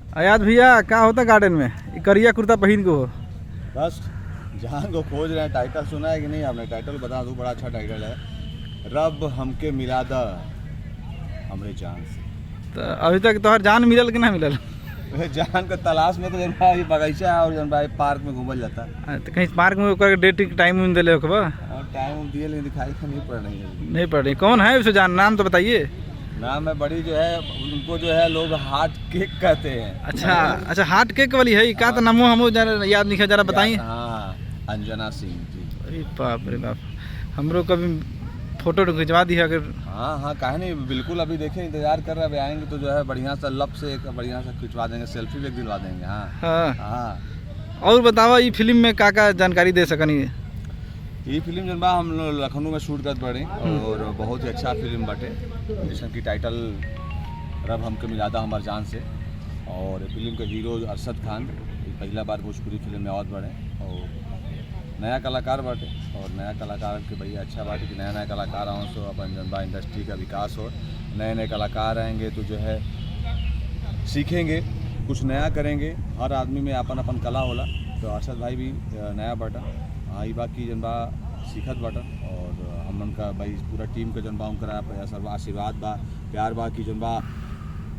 अयाज भैया क्या होता गार्डन में ये करिया कुर्ता पहन को हो? बस जान को खोज रहे हैं। टाइटल सुना है कि नहीं आपने? टाइटल बता दूं, बड़ा अच्छा टाइटल है, रब हमके मिला दा हमरे जान से। तो अभी तक तोहर जान मिलल कि ना मिलल? जान के तलाश में तो जनबा ये बगीचा है और जनबा पार्क में घूमल जाता है। तो कहीं पार्क में ओकर डेटिंग टाइम में दिले हो और टाइम दिए लेकिन दिखाई तो नहीं पड़ रही है। नहीं पड़ रही। कौन है उसे जान, नाम तो बताइए। नाम है बड़ी जो है उनको जो है लोग हार्ट केक कहते हैं। अच्छा हार्ट केक वाली है क्या? तो नामो हम याद नहीं है, जरा बताइए। हाँ, अंजना सिंह जी। अरे बाप रे बाप, हमरो कभी फोटो खिंचवा दी है अगर। हाँ काहे नहीं, बिल्कुल अभी देखें, इंतजार कर रहे हैं। अभी आएंगे तो जो है बढ़िया सा लब से एक बढ़िया सा खिंचवा देंगे, सेल्फी भी एक दिलवा देंगे। हाँ हाँ। और बतावा ये फिल्म में क्या जानकारी दे सकनी है? ये फिल्म जनबा हम लोग लखनऊ में शूट कर पड़े और बहुत ही अच्छा फिल्म बटे, जिसकी टाइटल रब हमके मिलादा हमार जान से। और फिल्म के हीरो अरशद खान पहला बार भोजपुरी फिल्म में आवत बढ़े और नया कलाकार बाटे। और नया कलाकार के भैया अच्छा बात है कि नया नया कलाकार आओ सो अपन जनबा इंडस्ट्री का विकास हो। नए नए कलाकार आएंगे तो जो है सीखेंगे, कुछ नया करेंगे। हर आदमी में अपन अपन कला होला। तो अरशद भाई भी नया बाटा, हाँ ये बात की जनबा सीखत बाटा। और हम उनका भाई पूरा टीम के जनबा उनका सर्व आशीर्वाद बा, प्यार बा कि जनबा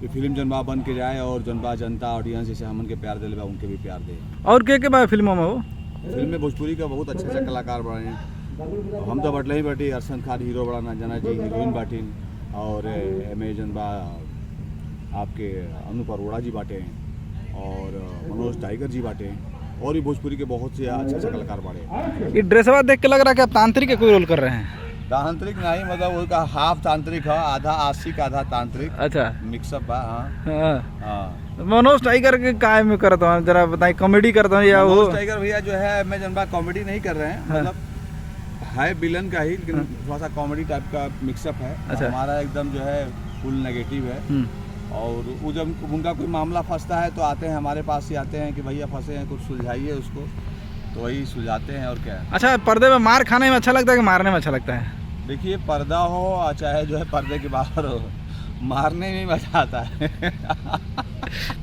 ये फिल्म जनबा बन के जाए और जनबा जनता ऑडियंस जैसे हमन के प्यार दिले बा उनके भी प्यार दे। और के बारे फिल्मों में हो? फिल्म में भोजपुरी का बहुत अच्छा अच्छा कलाकार बड़े हैं। हम तो बटले ही बैठी, अरशद खान हीरो बड़ा, अंजना जी हीरोइन बाटीन, और अमेजन बा आपके अनूप अरोड़ा जी बाटे हैं और मनोज टाइगर जी बाटे हैं और भी भोजपुरी के बहुत से अच्छे अच्छे कलाकार बाटे हैं। ये ड्रेसवा देख के लग रहा है कि आप तांत्रिक के कोई रोल कर रहे हैं? तांत्रिक नहीं, मतलब उसका हाफ तांत्रिक है, आधा आशिक आधा तांत्रिक। अच्छा मिक्सअप बा। हाँ। हाँ मनोज टाइगर के काय में करता हूँ, जरा बताइए। कॉमेडी करता हूँ या वो? मनोज टाइगर भैया जो है मैं जनबा कॉमेडी नहीं कर रहे हैं, मतलब है विलन का ही, लेकिन थोड़ा सा कॉमेडी टाइप का मिक्सअप है। अच्छा। हमारा एकदम जो है फुल नेगेटिव है। और वो जब उनका कोई मामला फंसता है तो आते हैं हमारे पास ही आते हैं कि भैया फंसे हैं, कुछ सुलझाइए उसको, तो वही सुलझाते हैं और क्या है। अच्छा, पर्दे में मार खाने में अच्छा लगता है कि मारने में अच्छा लगता है? देखिए, पर्दा हो चाहे जो है पर्दे के बाहर हो, मारने में मजा आता है।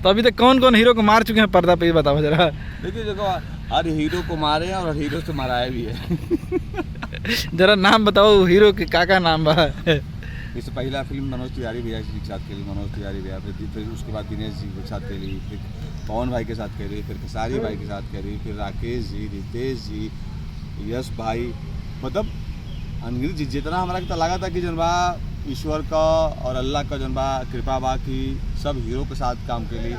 तो अभी तक कौन कौन हीरो को मार चुके हैं पर्दा पे, ये बताओ जरा। देखिए देखो, हर हीरो को मारे हैं और हर हीरो से मराए भी है। जरा नाम बताओ हीरो के, का नाम बा? इससे पहला फिल्म मनोज तिवारी भैया जी के साथ खेली, मनोज तिवारी भैया, फिर उसके बाद दिनेश जी के साथ खेली, फिर पवन भाई के साथ खेली, फिर खेसारी भाई के साथ खेली, फिर राकेश जी, रितेश जी, यश भाई, मतलब अनगिनत जितना हमारा तो लगा था कि जनबा ईश्वर का और अल्लाह का जनबा कृपा बा कि सब हीरो के साथ काम के लिए,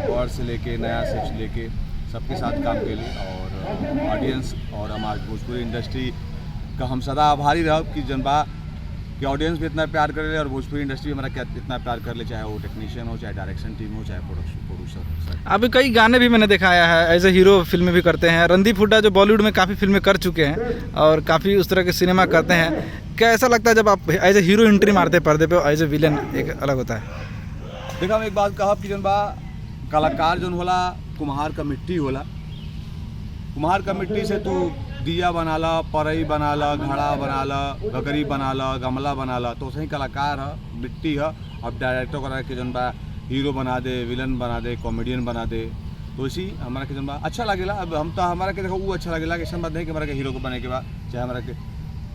और से लेके नया से लेके सबके साथ काम के लिए। और ऑडियंस और हमारे भोजपुरी इंडस्ट्री का हम सदा आभारी रह कि जनबा कि ऑडियंस भी इतना प्यार कर ले और भोजपुरी इंडस्ट्री हमारा क्या इतना प्यार कर ले, चाहे वो टेक्नीशियन हो, चाहे डायरेक्शन टीम हो, चाहे प्रोड्यूसर। अभी कई गाने भी मैंने दिखाया है, एज ए हीरो फिल्में भी करते हैं। रणदीप हुड्डा जो बॉलीवुड में काफ़ी फिल्में कर चुके हैं और काफ़ी उस तरह के सिनेमा करते हैं। क्या ऐसा लगता है जब आप एज ए हीरो एंट्री मारते हैं पर्दे पे, एज ए विलन एक अलग होता है? देखा, हम एक बात कहब कि जनबा कलाकार जो होला कुम्हार का मिट्टी होला। कुम्हार का मिट्टी से तू दिया बना ला, परई बना ला, घड़ा बना ला, गगरी बना ला, गमला बना ला, तो सही कलाकार है, मिट्टी है। अब डायरेक्टर करा के जनबा हीरो बना दे, विलन बना दे, कॉमेडियन बना दे, तो इसी हमारा के जनबा अच्छा लगेला। अब हम तो हमारा के देखो वो अच्छा लगेला कि ऐसा बात नहीं कि हमारा के हीरो को बने के बाद, चाहे हमारा के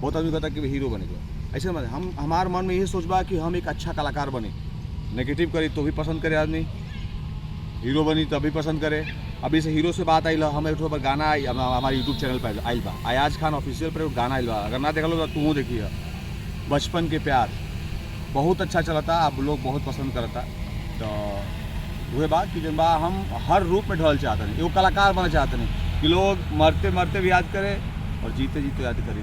बहुत आदमी कहता कि हीरो बने के बाद, ऐसे बात हम हमारे मन में यही सोचबा कि हम एक अच्छा कलाकार बने। नेगेटिव करी तो भी पसंद करे आदमी, हीरो बनी तभी पसंद करे। अभी से हीरो से बात आई, हमें यूट्यूब पर गाना आई, हमारे यूट्यूब चैनल पर आइल बा, अयाज खान ऑफिशियल पर गाना आइल बा, अगर ना देखा लो तो तुम देखिए, बचपन के प्यार बहुत अच्छा चला था, आप लोग बहुत पसंद करता। तो वह बात कि जनबा हम हर रूप में ढल चाहते हैं, वो कलाकार बनना चाहते हैं कि लोग मरते मरते भी याद करें और जीते जीते याद करें।